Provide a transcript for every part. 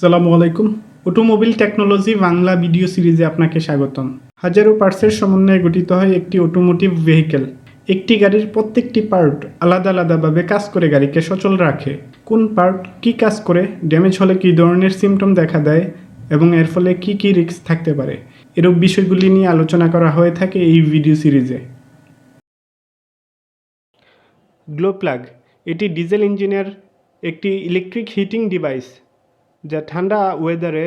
আসসালামু আলাইকুম। Automobile technology Bangla video সিরিজে আপনাকে স্বাগতম। হাজারো পার্টসের সমন্বয়ে গঠিত হয় একটি অটোমোটিভ ভেহিকেল। একটি গাড়ির প্রত্যেকটি পার্ট আলাদা আলাদাভাবে কাজ করে গাড়িকে সচল রাখে। কোন পার্ট কী কাজ করে, ড্যামেজ হলে কী ধরনের সিমটম দেখা দেয় এবং এর ফলে কী কী রিস্ক থাকতে পারে, এরূপ বিষয়গুলি নিয়ে আলোচনা করা হয়ে থাকে এই ভিডিও সিরিজে। গ্লো প্লাগ এটি ডিজেল ইঞ্জিনের একটি ইলেকট্রিক হিটিং ডিভাইস, যা ঠান্ডা ওয়েদারে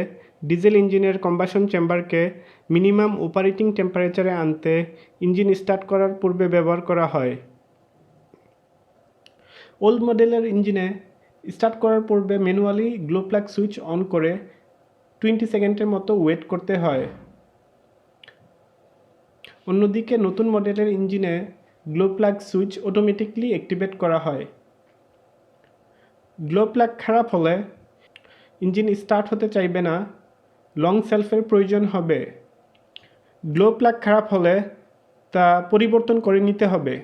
ডিজেল ইঞ্জিনের কম্বাসন চেম্বারকে মিনিমাম অপারেটিং টেম্পারেচারে আনতে ইঞ্জিন স্টার্ট করার পূর্বে ব্যবহার করা হয়। ওল্ড মডেলের ইঞ্জিনে স্টার্ট করার পূর্বে manually glow plug switch on করে 20 সেকেন্ডের মতো ওয়েট করতে হয়। অন্যদিকে নতুন মডেলের ইঞ্জিনে glow plug switch automatically activate করা হয়। গ্লো প্লাগ খারাপ হলে ইঞ্জিন স্টার্ট হতে চাইবে না, লং সেলফের প্রয়োজন হবে। গ্লো প্লাগ খারাপ হলে তা পরিবর্তন করে নিতে হবে।